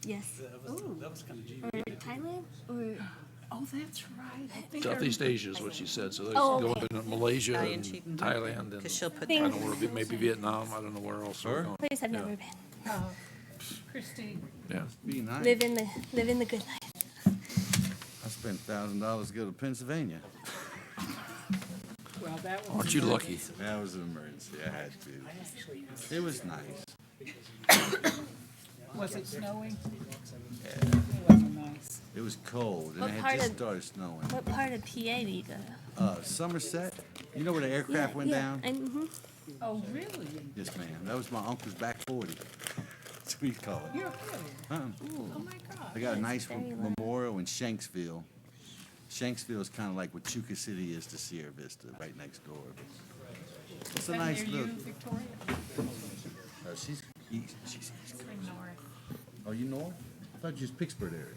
Yes. That was kind of genius. Or Thailand? Or Oh, that's right. I think Southeast Asia is what she said, so they Oh, go okay. into Malaysia Italian and cheap. Thailand Because and she'll put I that. don't know where, maybe Vietnam, I don't know where else we're going. place I've Yeah. never been. Christine. Yeah. Be nice. Live in the good life. I spent $1,000 to go to Pennsylvania. Well, that was. Aren't you lucky? That was an emergency. I had to. It was nice. Was it snowing? Yeah. It wasn't nice. It was cold, and What it part had just of- started snowing. What part of PA do you go to? Somerset. You know where the aircraft went down? Oh, really? Yes, ma'am. That was my uncle's back 40. That's what we call it. You're kidding. Oh, my God. I got a nice Very low. memorial in Shanksville. Shanksville is kind of like what Chuka City is to Sierra Vista, right next door. It's a And nice near little. you, Victoria? She's east. She's east. I'm north. Oh, you know? I thought you was Pittsburgh area.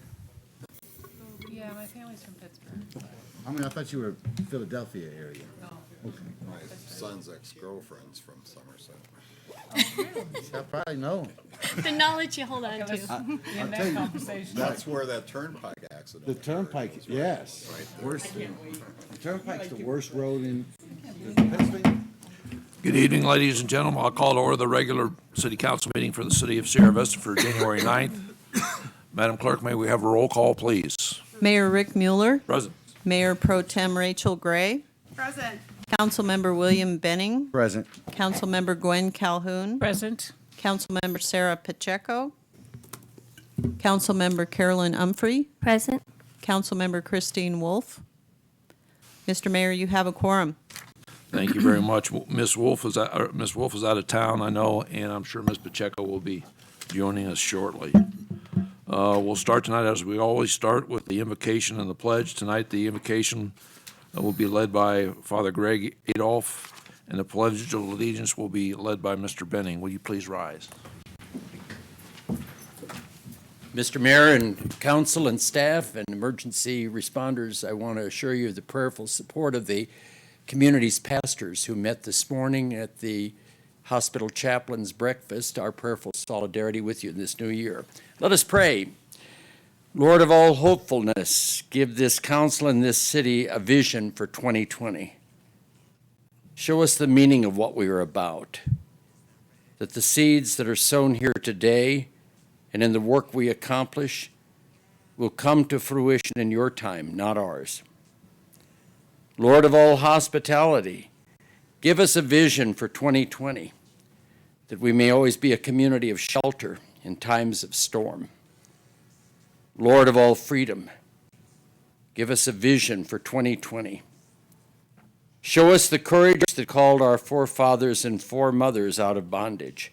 Yeah, my family's from Pittsburgh. I thought you were Philadelphia area. No. Okay. My son's ex-girlfriend's from Somerset. I probably know. The knowledge you hold on Okay, let's to. end tell that you, conversation. That's where that turnpike accident. The turnpike, yes. Worst, the turnpike's the worst road in Pennsylvania. Good evening, ladies and gentlemen. I'll call to order the regular city council meeting for the city of Sierra Vista for January 9th. Madam Clerk, may we have a roll call, please? Mayor Rick Mueller, Present. Mayor Pro Tem Rachel Gray, Present. Councilmember William Benning, Present. Councilmember Gwen Calhoun, Present. Councilmember Sarah Pacheco, Councilmember Carolyn Humphrey, Present. Councilmember Christine Wolf. Mr. Mayor, you have a quorum. Thank you very much. Ms. Wolf is out of town, I know, and I'm sure Ms. Pacheco will be joining us shortly. We'll start tonight, as we always start, with the invocation and the pledge. Tonight, the invocation will be led by Father Greg Adolph, and the pledge of allegiance will be led by Mr. Benning. Will you please rise? Mr. Mayor and council and staff and emergency responders, I want to assure you of the prayerful support of the community's pastors who met this morning at the hospital chaplain's breakfast. Our prayerful solidarity with you in this new year. Let us pray. Lord of all hopefulness, give this council and this city a vision for 2020. Show us the meaning of what we are about, that the seeds that are sown here today and in the work we accomplish will come to fruition in your time, not ours. Lord of all hospitality, give us a vision for 2020, that we may always be a community of shelter in times of storm. Lord of all freedom, give us a vision for 2020. Show us the courage that called our forefathers and foremothers out of bondage,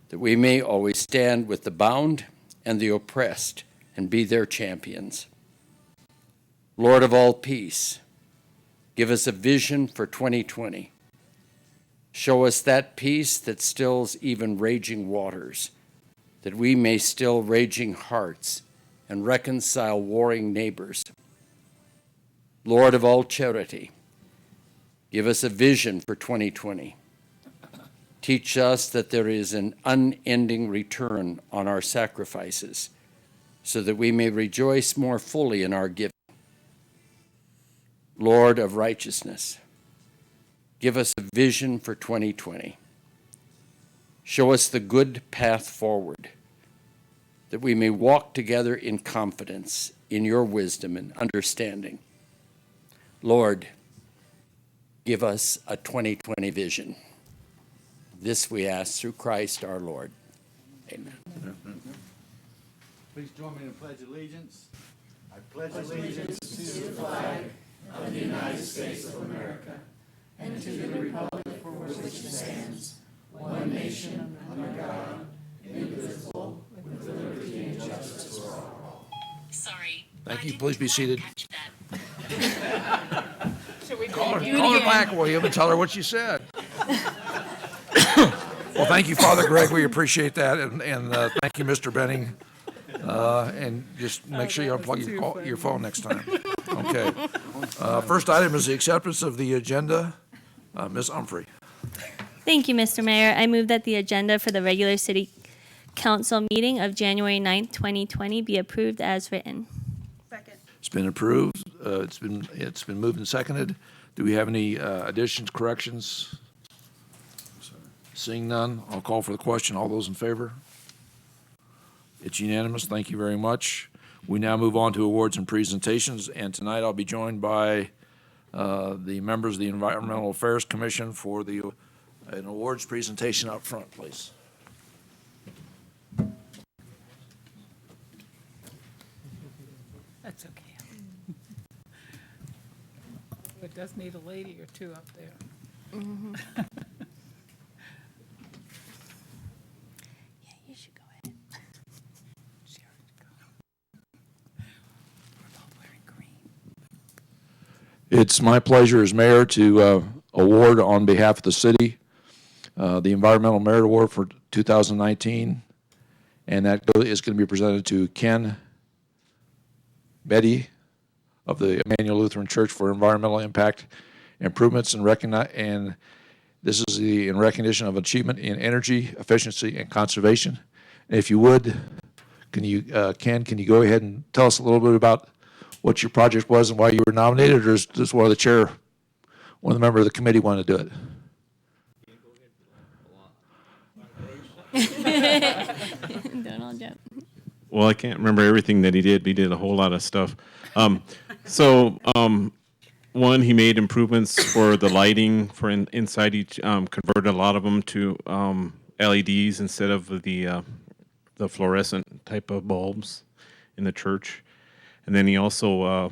that we may always stand with the bound and the oppressed and be their champions. Lord of all peace, give us a vision for 2020. Show us that peace that stills even raging waters, that we may still raging hearts and reconcile warring neighbors. Lord of all charity, give us a vision for 2020. Teach us that there is an unending return on our sacrifices, so that we may rejoice more fully in our giving. Lord of righteousness, give us a vision for 2020. Show us the good path forward, that we may walk together in confidence in your wisdom and understanding. Lord, give us a 2020 vision. This we ask through Christ our Lord. Amen. Please join me in the Pledge of Allegiance. I pledge allegiance to the flag Of the United States of America, and to the republic for which it stands, one nation, under God, indivisible, with liberty and justice for all. Sorry. Thank you. Please be seated. Catch that. Should we Call take her back, William, and tell her what she said. Well, thank you, Father Greg. We appreciate that, and thank you, Mr. Benning. And just make sure you unplug your phone next time. Okay. First item is the acceptance of the agenda. Ms. Humphrey. Thank you, Mr. Mayor. I move that the agenda for the regular city council meeting of January 9th, 2020 be approved as written. Second. It's been approved. It's been moved and seconded. Do we have any additions, corrections? Seeing none, I'll call for the question. All those in favor? It's unanimous. Thank you very much. We now move on to awards and presentations, and tonight I'll be joined by the members of the Environmental Affairs Commission for an awards presentation up front, please. That's okay. It does need a lady or two up there. Yeah, you should go ahead. Sharon, go. We're all wearing green. It's my pleasure as mayor to award on behalf of the city the Environmental Merit Award for 2019, and that is going to be presented to Ken Betty of the Emmanuel Lutheran Church for environmental impact improvements and this is in recognition of achievement in energy efficiency and conservation. And if you would, Ken, can you go ahead and tell us a little bit about what your project was and why you were nominated, or is just one of the member of the committee want to do it? Donald Jump. Well, I can't remember everything that he did, but he did a whole lot of stuff. One, he made improvements for the lighting for inside each, converted a lot of them to LEDs instead of the fluorescent type of bulbs in the church. And then he also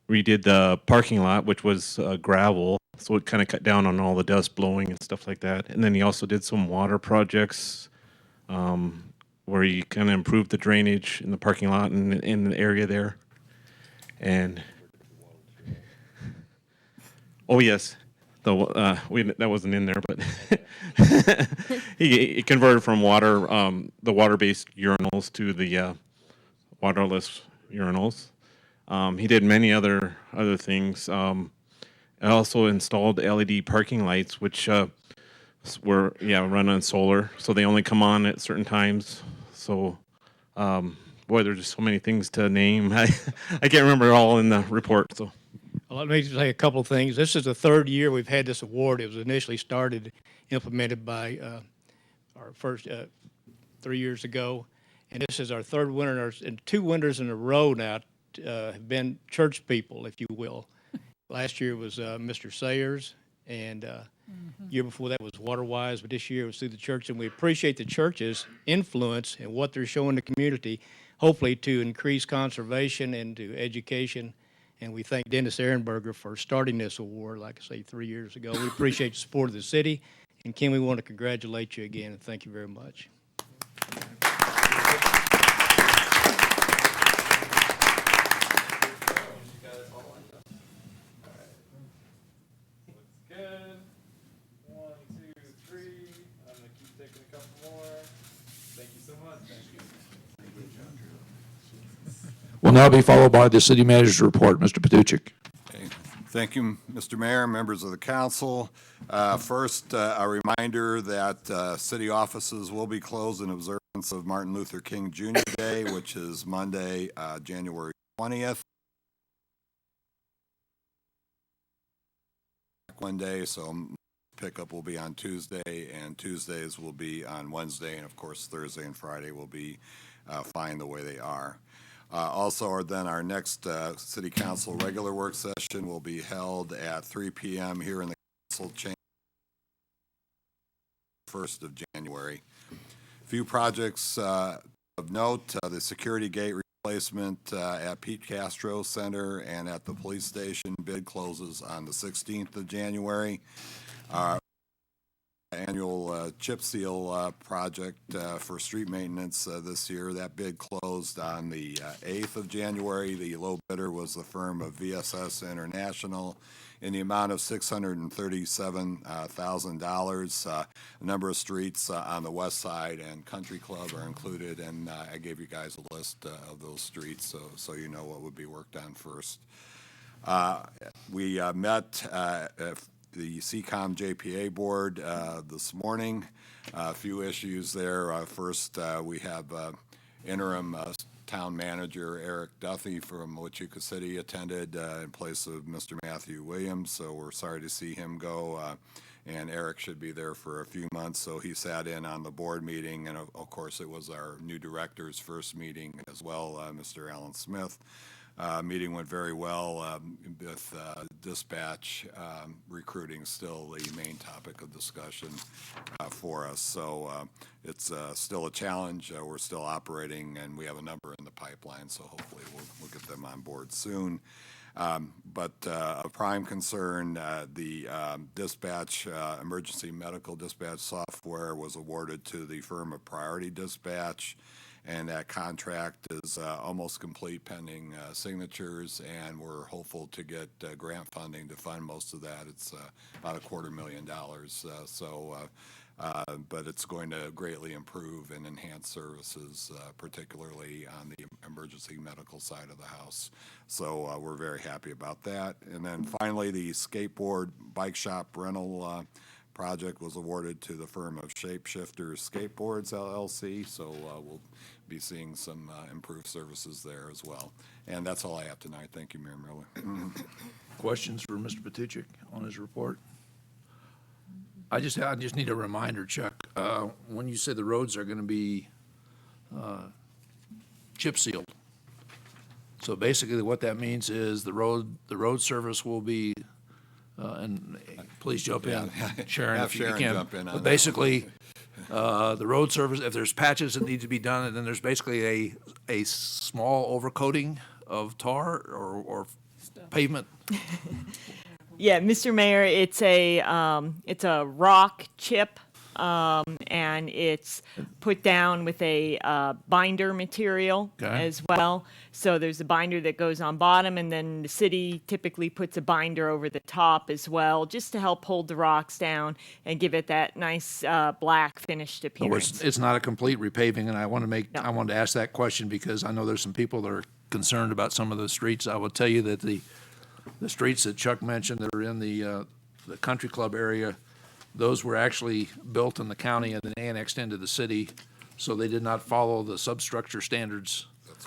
redid the parking lot, which was gravel, so it kind of cut down on all the dust blowing and stuff like that. And then he also did some water projects where he kind of improved the drainage in the parking lot and in the area there. And oh yes, that wasn't in there, but he converted from the water-based urinals to the waterless urinals. He did many other things. Also installed LED parking lights, which were run on solar, so they only come on at certain times. So, boy, there's just so many things to name. I can't remember it all in the report. So, well, let me say a couple of things. This is the third year we've had this award. It was initially implemented by our first 3 years ago, and this is our third winter, and 2 winters in a row now have been church people, if you will. Last year was Mr. Sayers, and year before that was Waterwise, but this year it was through the church, and we appreciate the church's influence and what they're showing the community, hopefully to increase conservation and to education. And we thank Dennis Ehrenberger for starting this award, like I say, 3 years ago. We appreciate the support of the city, and Ken, we want to congratulate you again, and thank you very much. Will now be followed by the city manager's report. Mr. Patuchik. Okay. Thank you, Mr. Mayor, members of the council. First, a reminder that city offices will be closed in observance of Martin Luther King Jr. Day, which is Monday, January 20th. One day, so pickup will be on Tuesday, and Tuesdays will be on Wednesday, and of course Thursday and Friday will be fine the way they are. Also, our next City Council regular work session will be held at 3 p.m. here in the council chamber, 1st of January. A few projects of note, the security gate replacement at Pete Castro Center and at the police station bid closes on the 16th of January. Annual chip seal project for street maintenance this year. That bid closed on the 8th of January. The low bidder was the firm of VSS International in the amount of $637,000. A number of streets on the west side and Country Club are included, and I gave you guys a list of those streets so you know what would be worked on first. We met the CCOM JPA board this morning. A few issues there. First, we have interim town manager Eric Duffy from Wachuca City attended in place of Mr. Matthew Williams, so we're sorry to see him go. And Eric should be there for a few months, so he sat in on the board meeting, and of course, it was our new director's first meeting as well, Mr. Alan Smith. Meeting went very well with dispatch recruiting still the main topic of discussion for us. So it's still a challenge. We're still operating, and we have a number in the pipeline, so hopefully we'll get them on board soon. But a prime concern, the dispatch, emergency medical dispatch software was awarded to the firm of Priority Dispatch, and that contract is almost complete pending signatures, and we're hopeful to get grant funding to fund most of that. It's about $250,000. But it's going to greatly improve and enhance services, particularly on the emergency medical side of the house. So we're very happy about that. And then finally, the skateboard bike shop rental project was awarded to the firm of Shapeshifter Skateboards LLC. So we'll be seeing some improved services there as well. And that's all I have tonight. Thank you, Mayor Miller. Questions for Mr. Patuchik on his report? I just need a reminder, Chuck. When you say the roads are going to be chip sealed, so basically what that means is the road service will be, and please jump in, Sharon, Have if you Sharon can. jump in on But that basically, the road service, if there's patches that need to be done, and then there's basically a small overcoating of tar or pavement. Yeah, Mr. Mayor, it's a rock chip, and it's put down with a binder material Okay. as well. So there's a binder that goes on bottom, and then the city typically puts a binder over the top as well, just to help hold the rocks down and give it that nice black finished No, appearance. it's not a complete repaving, and I No. I wanted to ask that question because I know there's some people that are concerned about some of the streets. I will tell you that the streets that Chuck mentioned that are in the country club area, those were actually built in the county and then annexed into the city, so they did not follow the substructure standards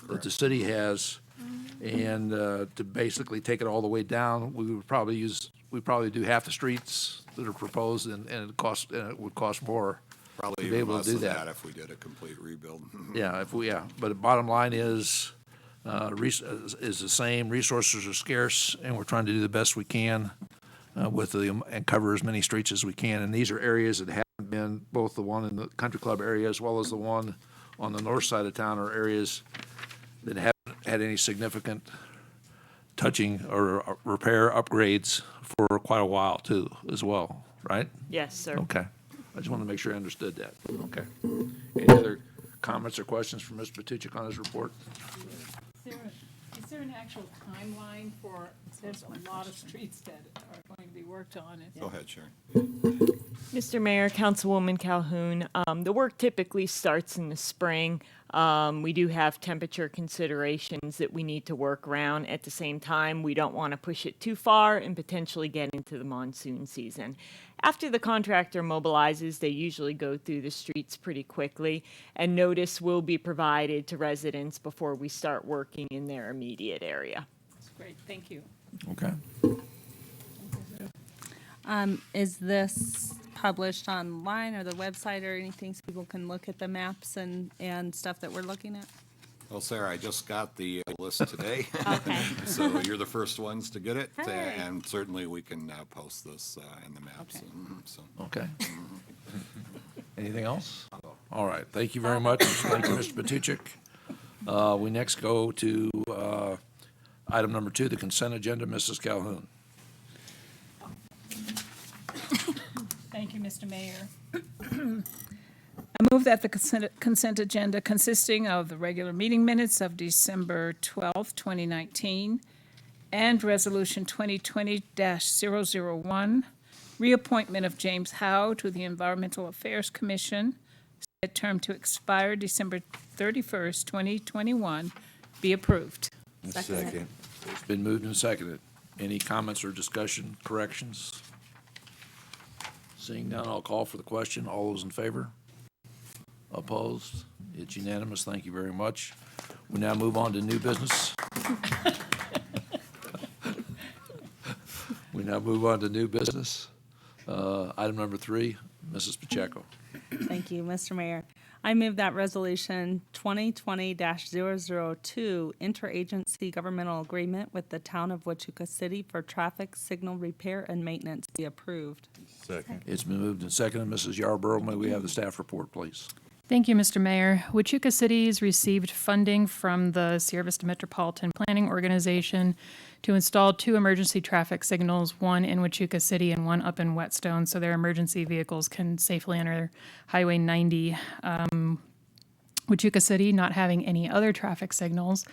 that the city has. And to basically take it all the way down, we probably do half the streets that are proposed, and it would cost more Probably to be even able less to do than that. that if we did a complete rebuild. Yeah, but the bottom line is the same. Resources are scarce, and we're trying to do the best we can and cover as many streets as we can. And these are areas that haven't been, both the one in the country club area as well as the one on the north side of town, are areas that haven't had any significant touching or repair upgrades for quite a while too, as well, right? Yes, sir. Okay. I just wanted to make sure I understood that. Okay. Any other comments or questions from Mr. Patuchik on his report? Is there an actual timeline for, there's a lot of streets that are going to be worked on. Go ahead, Sharon. Mr. Mayor, Councilwoman Calhoun, the work typically starts in the spring. We do have temperature considerations that we need to work around. At the same time, we don't want to push it too far and potentially get into the monsoon season. After the contractor mobilizes, they usually go through the streets pretty quickly, and notice will be provided to residents before we start working in their immediate area. That's great, thank you. Okay. Is this published online or the website or anything so people can look at the maps and stuff that we're looking at? Well, Sarah, I just got the list today. Okay. So you're the first ones to get it, Hey. and certainly we can post this in the maps. Okay. So. Okay. Anything else? All right. Thank you very much. Thank you, Mr. Patuchik. We next go to item number 2, the consent agenda. Mrs. Calhoun. Thank you, Mr. Mayor. I move that the consent agenda consisting of the regular meeting minutes of December 12th, 2019, and Resolution 2020-001, reappointment of James Howe to the Environmental Affairs Commission, said term to expire December 31st, 2021, be approved. Second. It's been moved and seconded. Any comments or discussion, corrections? Seeing none, I'll call for the question. All those in favor? Opposed? It's unanimous. Thank you very much. We now move on to new business. We now move on to new business. Item number 3, Mrs. Pacheco. Thank you, Mr. Mayor. I move that Resolution 2020-002, Interagency Governmental Agreement with the Town of Huachuca City for Traffic Signal Repair and Maintenance be approved. Second. It's been moved and seconded. Mrs. Yarborough, may we have the staff report, please? Thank you, Mr. Mayor. Huachuca City's received funding from the Sierra Vista Metropolitan Planning Organization to install 2 emergency traffic signals, one in Huachuca City and one up in Whetstone, so their emergency vehicles can safely enter Highway 90. Huachuca City, not having any other traffic signals,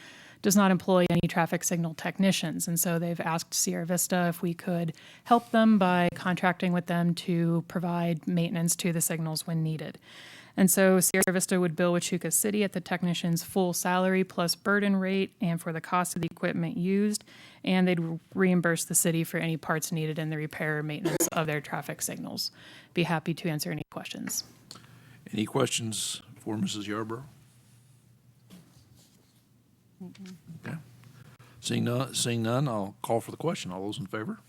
does not employ any traffic signal technicians, and so they've asked Sierra Vista if we could help them by contracting with them to provide maintenance to the signals when needed. And so Sierra Vista would bill Huachuca City at the technician's full salary plus burden rate and for the cost of the equipment used, and they'd reimburse the city for any parts needed in the repair or maintenance of their traffic signals. Be happy to answer any questions. Any questions for Mrs. Yarborough? Okay. Seeing none, I'll call for the question. All those in favor?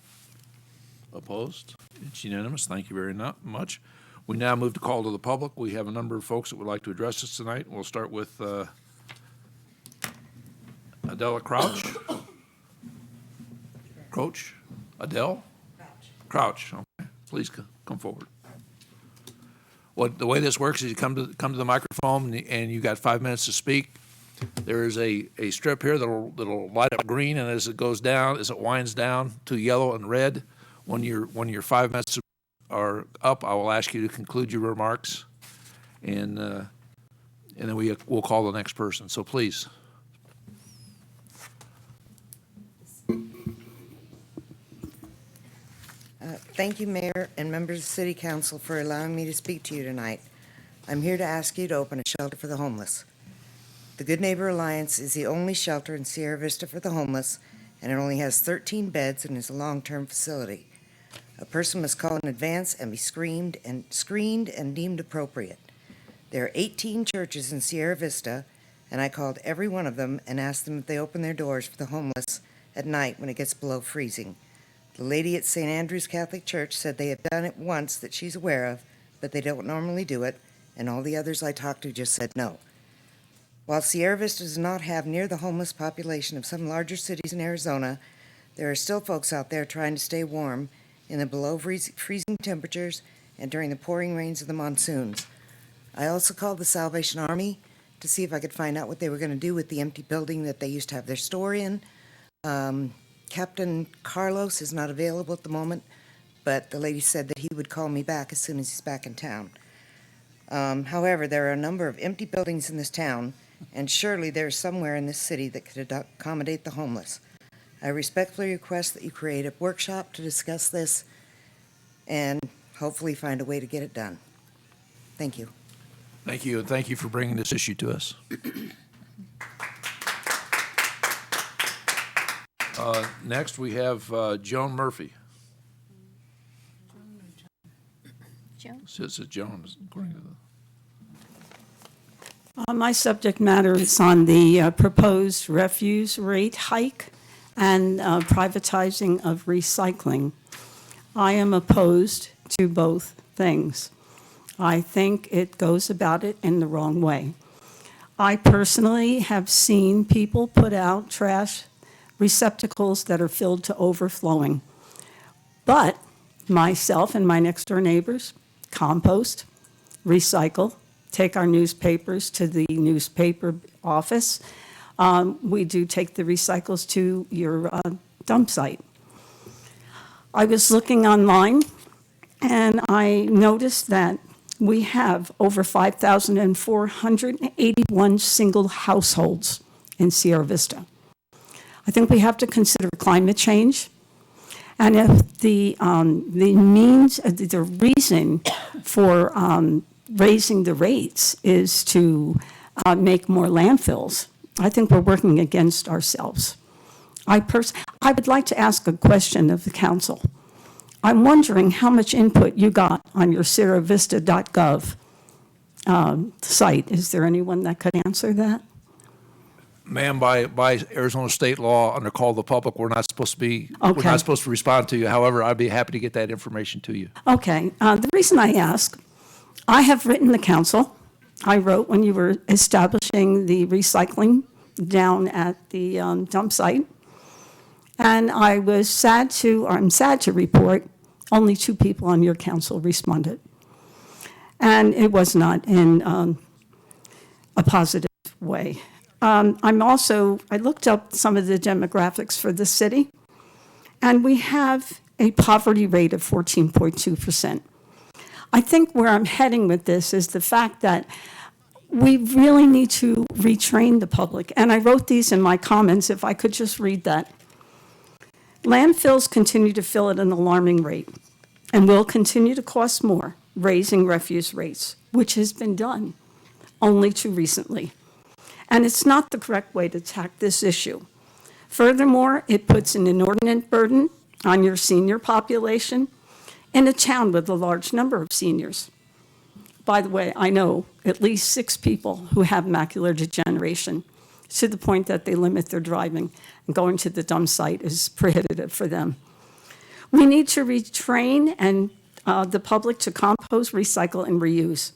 Opposed? It's unanimous. Thank you very much. We now move to call to the public. We have a number of folks that would like to address us tonight. We'll start with Adela Crouch. Adele? Crouch. Okay. Please come forward. The way this works is you come to the microphone and you got 5 minutes to speak. There is a strip here that'll light up green, and as it goes down, as it winds down to yellow and red, when your 5 minutes are up, I will ask you to conclude your remarks, and then we'll call the next person. So please. Thank you, Mayor and members of the City Council, for allowing me to speak to you tonight. I'm here to ask you to open a shelter for the homeless. The Good Neighbor Alliance is the only shelter in Sierra Vista for the homeless, and it only has 13 beds and is a long-term facility. A person must call in advance and be screened and deemed appropriate. There are 18 churches in Sierra Vista, and I called every one of them and asked them if they open their doors for the homeless at night when it gets below freezing. The lady at St. Andrew's Catholic Church said they have done it once that she's aware of, but they don't normally do it, and all the others I talked to just said no. While Sierra Vista does not have near the homeless population of some larger cities in Arizona, there are still folks out there trying to stay warm in the below freezing temperatures and during the pouring rains of the monsoons. I also called the Salvation Army to see if I could find out what they were going to do with the empty building that they used to have their store in. Captain Carlos is not available at the moment, but the lady said that he would call me back as soon as he's back in town. However, there are a number of empty buildings in this town, and surely there's somewhere in this city that could accommodate the homeless. I respectfully request that you create a workshop to discuss this and hopefully find a way to get it done. Thank you. Thank you, and thank you for bringing this issue to us. Next, we have Joan Murphy. Joan? It's Joan, according to the... My subject matter is on the proposed refuse rate hike and privatizing of recycling. I am opposed to both things. I think it goes about it in the wrong way. I personally have seen people put out trash receptacles that are filled to overflowing. But myself and my next door neighbors compost, recycle, take our newspapers to the newspaper office. We do take the recycles to your dump site. I was looking online and I noticed that we have over 5,481 single households in Sierra Vista. I think we have to consider climate change. And if the reason for raising the rates is to make more landfills, I think we're working against ourselves. I would like to ask a question of the council. I'm wondering how much input you got on your sierravista.gov site. Is there anyone that could answer that? Ma'am, by Arizona state law, under call of the public, we're not supposed to respond to you. However, I'd be happy to get that information to you. Okay. The reason I ask, I have written the council. I wrote when you were establishing the recycling down at the dump site. And I'm sad to report only 2 people on your council responded. And it was not in a positive way. I looked up some of the demographics for the city, and we have a poverty rate of 14.2%. I think where I'm heading with this is the fact that we really need to retrain the public. And I wrote these in my comments, if I could just read that. Landfills continue to fill at an alarming rate and will continue to cost more, raising refuse rates, which has been done only too recently. And it's not the correct way to tackle this issue. Furthermore, it puts an inordinate burden on your senior population in a town with a large number of seniors. By the way, I know at least 6 people who have macular degeneration to the point that they limit their driving, and going to the dump site is prohibitive for them. We need to retrain the public to compost, recycle, and reuse.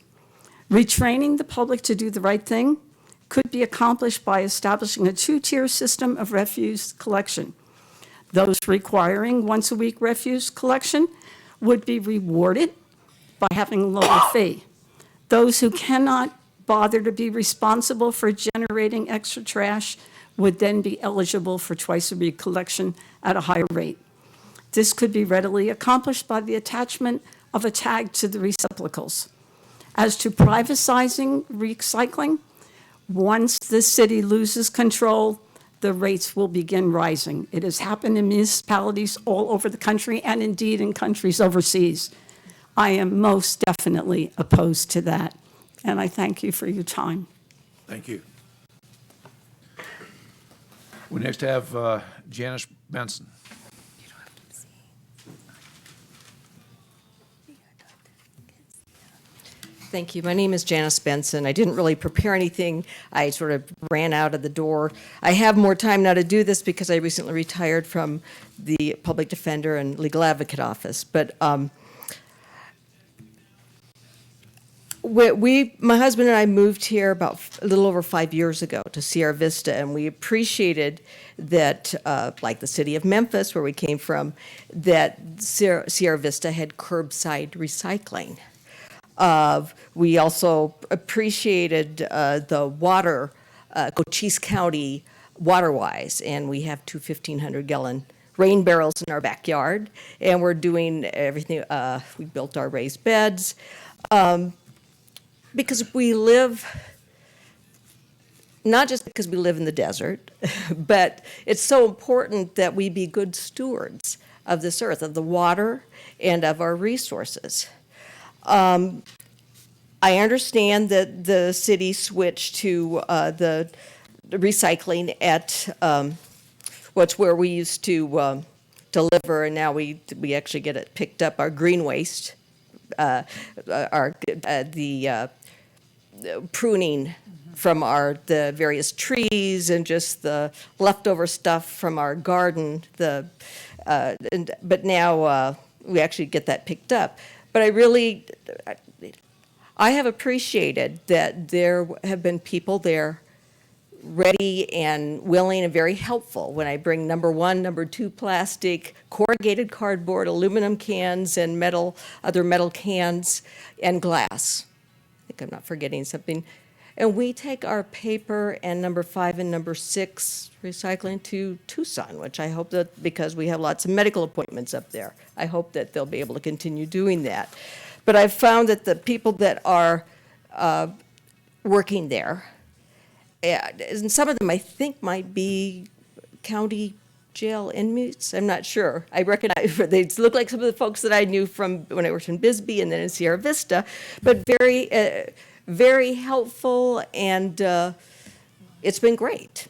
Retraining the public to do the right thing could be accomplished by establishing a 2-tier system of refuse collection. Those requiring once-a-week refuse collection would be rewarded by having a lower fee. Those who cannot bother to be responsible for generating extra trash would then be eligible for twice-a-week collection at a higher rate. This could be readily accomplished by the attachment of a tag to the receptacles. As to privatizing recycling, once the city loses control, the rates will begin rising. It has happened in municipalities all over the country and indeed in countries overseas. I am most definitely opposed to that, and I thank you for your time. Thank you. We next have Janice Benson. Thank you. My name is Janice Benson. I didn't really prepare anything. I sort of ran out of the door. I have more time now to do this because I recently retired from the public defender and legal advocate office. But my husband and I moved here about a little over 5 years ago to Sierra Vista, and we appreciated that, like the city of Memphis, where we came from, that Sierra Vista had curbside recycling. We also appreciated the water, Cochise County water-wise, and we have 2 1,500-gallon rain barrels in our backyard, and we're doing everything. We built our raised beds. Because we live, not just because we live in the desert, but it's so important that we be good stewards of this earth, of the water, and of our resources. I understand that the city switched to the recycling at where we used to deliver, and now we actually get it picked up, our green waste, the pruning from the various trees and just the leftover stuff from our garden. But now we actually get that picked up. But I have appreciated that there have been people there ready and willing and very helpful when I bring number 1, number 2 plastic, corrugated cardboard, aluminum cans, and other metal cans, and glass. I think I'm not forgetting something. And we take our paper and number 5 and number 6 recycling to Tucson, which I hope that, because we have lots of medical appointments up there, I hope that they'll be able to continue doing that. But I've found that the people that are working there, and some of them I think might be county jail inmates. I'm not sure. I recognize they look like some of the folks that I knew from when I worked in Bisbee and then in Sierra Vista, but very helpful, and it's been great.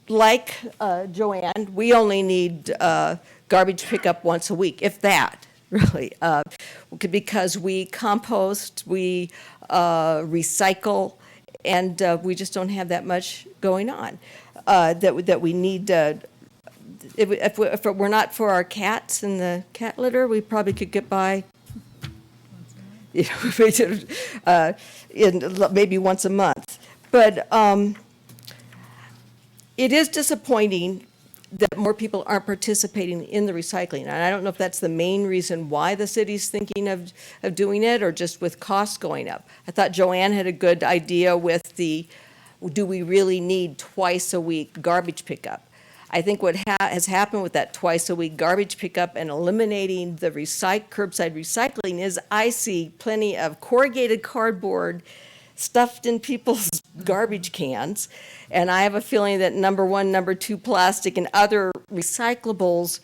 like Joanne, we only need garbage pickup once a week, if that, really. Because we compost, we recycle, and we just don't have that much going on. That we need, if it were not for our cats and the cat litter, we probably could get by, in maybe once a month. But it is disappointing that more people aren't participating in the recycling. And I don't know if that's the main reason why the city's thinking of doing it, or just with costs going up. I thought Joanne had a good idea with do we really need twice a week garbage pickup? I think what has happened with that twice a week garbage pickup and eliminating the curbside recycling is I see plenty of corrugated cardboard stuffed in people's garbage cans. And I have a feeling that number 1, number 2 plastic and other recyclables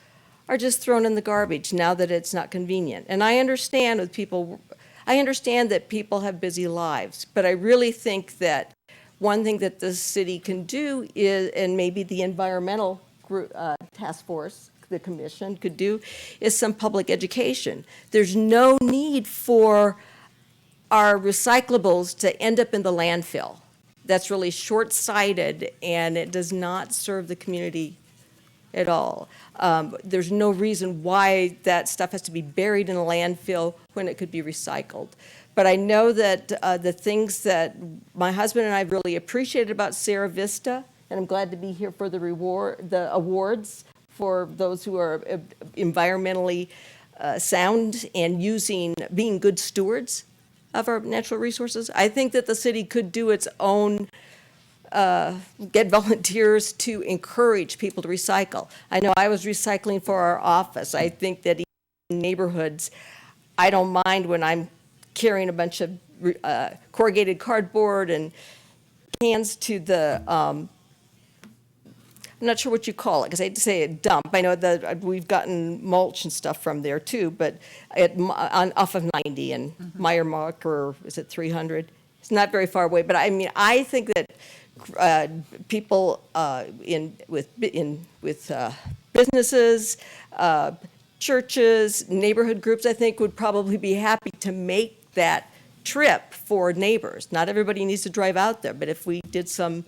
are just thrown in the garbage now that it's not convenient. And I understand that people have busy lives, but I really think that one thing that the city can do is, and maybe the environmental group, task force, the commission could do, is some public education. There's no need for our recyclables to end up in the landfill. That's really short-sighted, and it does not serve the community at all. There's no reason why that stuff has to be buried in a landfill when it could be recycled. But I know that the things that my husband and I really appreciated about Sierra Vista, and I'm glad to be here for the awards for those who are environmentally sound and being good stewards of our natural resources. I think that the city could do its own, get volunteers to encourage people to recycle. I know I was recycling for our office. I think that in neighborhoods, I don't mind when I'm carrying a bunch of corrugated cardboard and cans to the, I'm not sure what you call it, because I hate to say a dump. I know that we've gotten mulch and stuff from there too, but off of 90 and Meyer Mark, or is it 300? It's not very far away, but I mean, I think that people with businesses, churches, neighborhood groups, I think would probably be happy to make that trip for neighbors. Not everybody needs to drive out there, but if we did some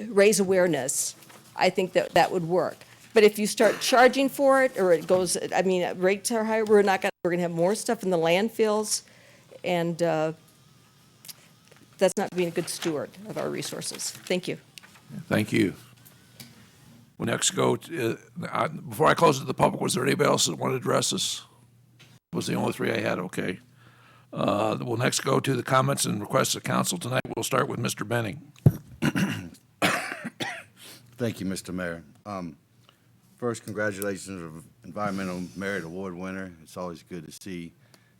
raise awareness, I think that would work. But if you start charging for it, or it goes, I mean, rates are higher, we're gonna have more stuff in the landfills, and that's not being a good steward of our resources. Thank you. Thank you. We'll next go to, before I close it to the public, was there anybody else that wanted to address this? Was the only 3 I had, okay. We'll next go to the comments and requests of council tonight. We'll start with Mr. Benning. Thank you, Mr. Mayor. First, congratulations of Environmental Merit Award winner. It's always good to see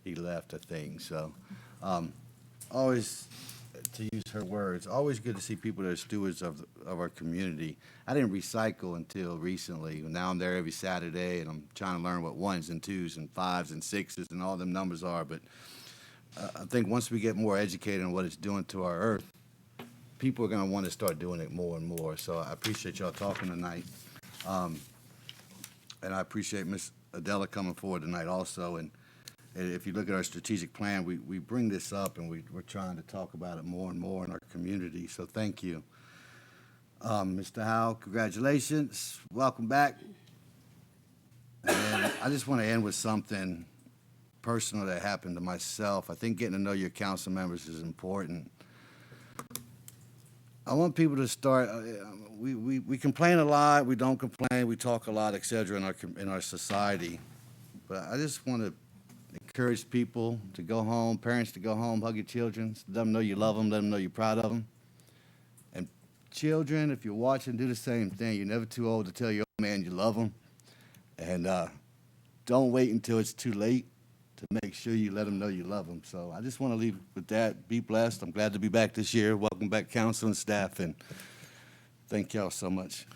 he left a thing. So, always, to use her words, always good to see people that are stewards of our community. I didn't recycle until recently. Now I'm there every Saturday, and I'm trying to learn what 1s and 2s and 5s and 6s and all them numbers are. But I think once we get more educated on what it's doing to our earth, people are going to want to start doing it more and more. So I appreciate y'all talking tonight. And I appreciate Ms. Adela coming forward tonight also. And if you look at our strategic plan, we bring this up, and we're trying to talk about it more and more in our community. So thank you. Mr. Howe, congratulations. Welcome back. And I just want to end with something personal that happened to myself. I think getting to know your council members is important. I want people to start, we complain a lot, we don't complain, we talk a lot, et cetera, in our society. But I just want to encourage people to go home, parents to go home, hug your children, let them know you love them, let them know you're proud of them. And children, if you're watching, do the same thing. You're never too old to tell your old man you love them. And don't wait until it's too late to make sure you let them know you love them. So I just want to leave with that. Be blessed. I'm glad to be back this year. Welcome back, council and staff, and thank y'all so much.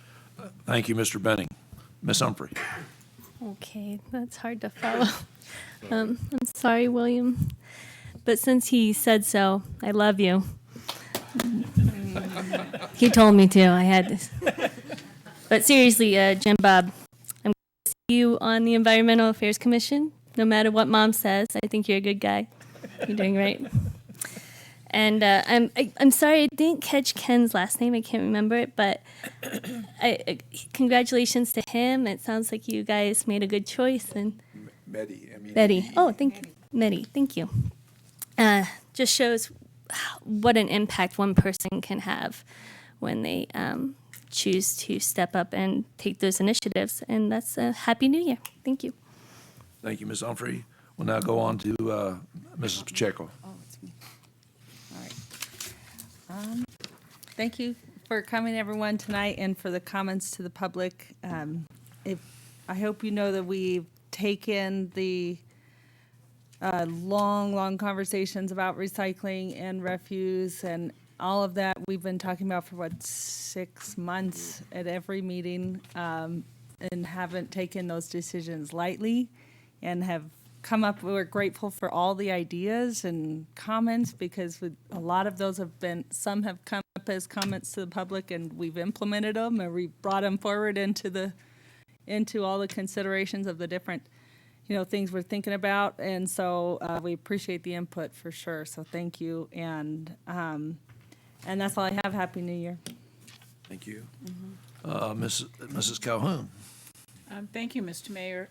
Thank you, Mr. Benning. Ms. Humphrey. Okay, that's hard to follow. I'm sorry, William, but since he said so, I love you. He told me to. I had this. But seriously, Jim Bob, I'm glad to see you on the Environmental Affairs Commission. No matter what Mom says, I think you're a good guy. You're doing right. And I'm sorry I didn't catch Ken's last name. I can't remember it, but congratulations to him. It sounds like you guys made a good choice. And Betty. Oh, thank you, Betty. Thank you. Just shows what an impact one person can have when they choose to step up and take those initiatives. And that's a Happy New Year. Thank you. Thank you, Ms. Humphrey. We'll now go on to Mrs. Pacheco. Oh, it's me. All right. Thank you for coming, everyone, tonight, and for the comments to the public. I hope you know that we've taken the long conversations about recycling and refuse and all of that we've been talking about for, 6 months at every meeting, and haven't taken those decisions lightly, and have come up, we're grateful for all the ideas and comments, because a lot of those some have come up as comments to the public, and we've implemented them, and we brought them forward into all the considerations of the different things we're thinking about. And so we appreciate the input for sure. So thank you. And that's all I have. Happy New Year. Thank you. Mrs. Calhoun. Thank you, Mr. Mayor.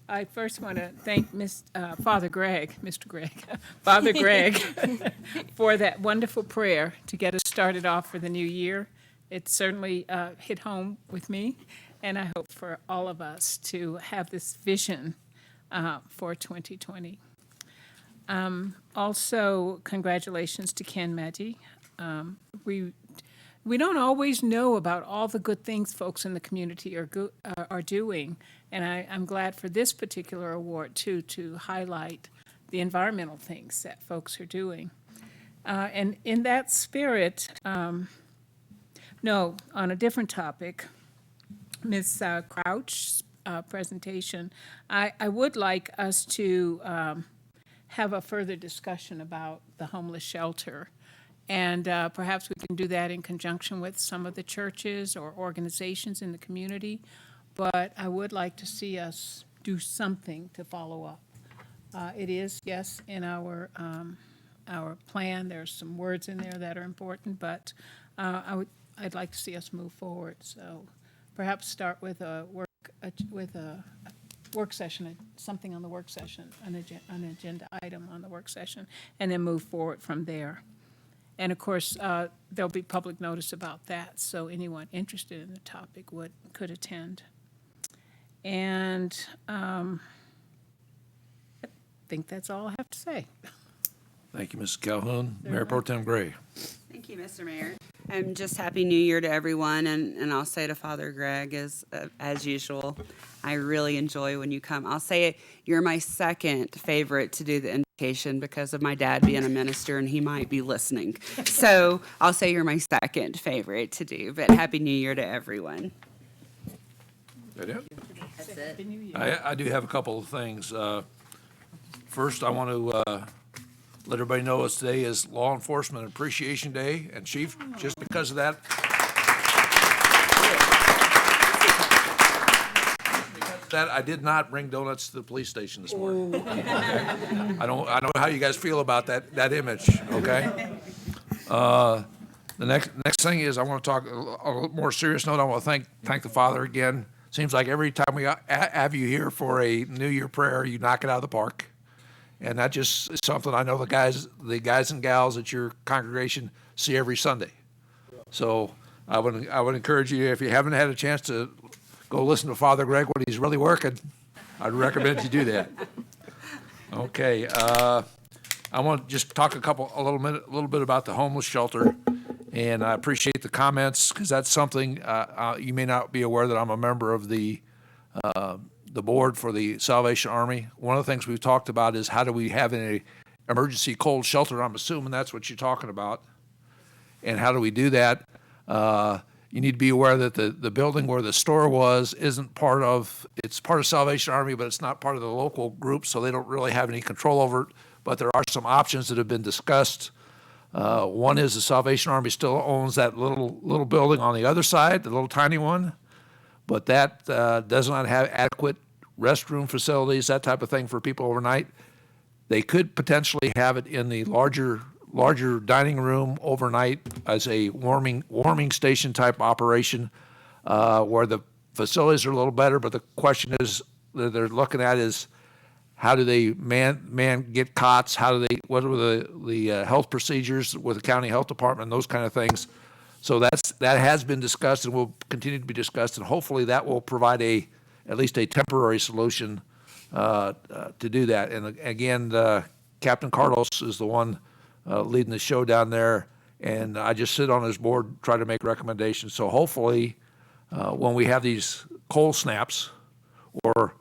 I first want to thank Father Greg, Father Greg, for that wonderful prayer to get us started off for the new year. It certainly hit home with me, and I hope for all of us to have this vision for 2020. Also, congratulations to Ken Meddy. We don't always know about all the good things folks in the community are doing, and I'm glad for this particular award, too, to highlight the environmental things that folks are doing. And in that spirit, on a different topic, Ms. Crouch's presentation, I would like us to have a further discussion about the homeless shelter. And perhaps we can do that in conjunction with some of the churches or organizations in the community. But I would like to see us do something to follow up. It is, yes, in our plan. There's some words in there that are important, but I'd like to see us move forward. So perhaps start with a work session, something on the work session, an agenda item on the work session, and then move forward from there. And of course, there'll be public notice about that, so anyone interested in the topic could attend. And I think that's all I have to say. Thank you, Mrs. Calhoun. Mayor Pro Tem Gray. Thank you, Mr. Mayor. Just Happy New Year to everyone, and I'll say to Father Greg, as usual, I really enjoy when you come. I'll say you're my second favorite to do the invocation because of my dad being a minister, and he might be listening. So I'll say you're my second favorite to do, but Happy New Year to everyone. That it? That's it. I do have a couple of things. First, I want to let everybody know today is Law Enforcement Appreciation Day, and Chief, just because of that, I did not bring donuts to the police station this morning. I don't know how you guys feel about that image. Okay. The next thing is I want to talk a little more serious note. I want to thank the Father again. Seems like every time we have you here for a New Year prayer, you knock it out of the park. And that just is something I know the guys and gals at your congregation see every Sunday. So I would encourage you, if you haven't had a chance to go listen to Father Greg when he's really working, I'd recommend you do that. Okay, I want to just talk a little bit about the homeless shelter, and I appreciate the comments because that's something you may not be aware that I'm a member of the board for the Salvation Army. One of the things we've talked about is how do we have an emergency cold shelter? I'm assuming that's what you're talking about. And how do we do that? You need to be aware that the building where the store was isn't it's part of Salvation Army, but it's not part of the local group, so they don't really have any control over it. But there are some options that have been discussed. One is the Salvation Army still owns that little building on the other side, the little tiny one, but that does not have adequate restroom facilities, that type of thing for people overnight. They could potentially have it in the larger dining room overnight as a warming station type operation, where the facilities are a little better. But the question is that they're looking at is, how do they get cots? What are the health procedures with the county health department, and those kind of things. So that has been discussed and will continue to be discussed, and hopefully that will provide at least a temporary solution to do that. And again, Captain Carlos is the one leading the show down there, and I just sit on his board, try to make recommendations. So hopefully, when we have these cold snaps or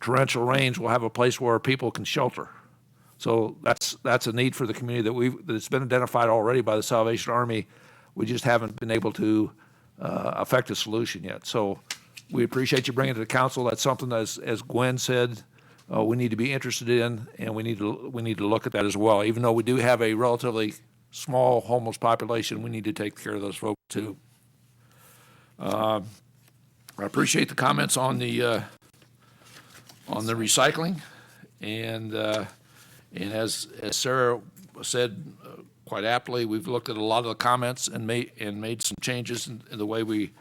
torrential rains, we'll have a place where people can shelter. So that's a need for the community that's been identified already by the Salvation Army. We just haven't been able to affect a solution yet. So we appreciate you bringing it to the council. That's something that, as Gwen said, we need to be interested in, and we need to look at that as well. Even though we do have a relatively small homeless population, we need to take care of those folks too. I appreciate the comments on the recycling, and as Sarah said quite aptly, we've looked at a lot of the comments and made some changes in the way we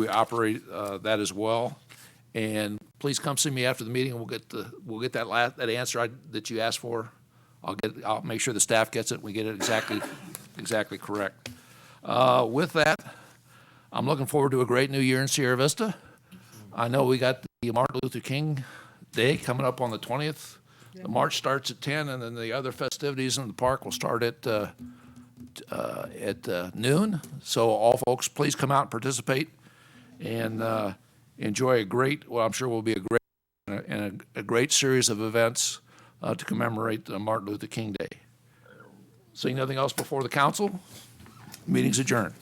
operate that as well. And please come see me after the meeting, and we'll get that answer that you asked for. I'll make sure the staff gets it, and we get it exactly correct. With that, I'm looking forward to a great new year in Sierra Vista. I know we got the Martin Luther King Day coming up on the 20th. The march starts at 10, and then the other festivities in the park will start at noon. So all folks, please come out and participate, and enjoy I'm sure will be a great series of events to commemorate Martin Luther King Day. Seeing nothing else before the council, meeting's adjourned.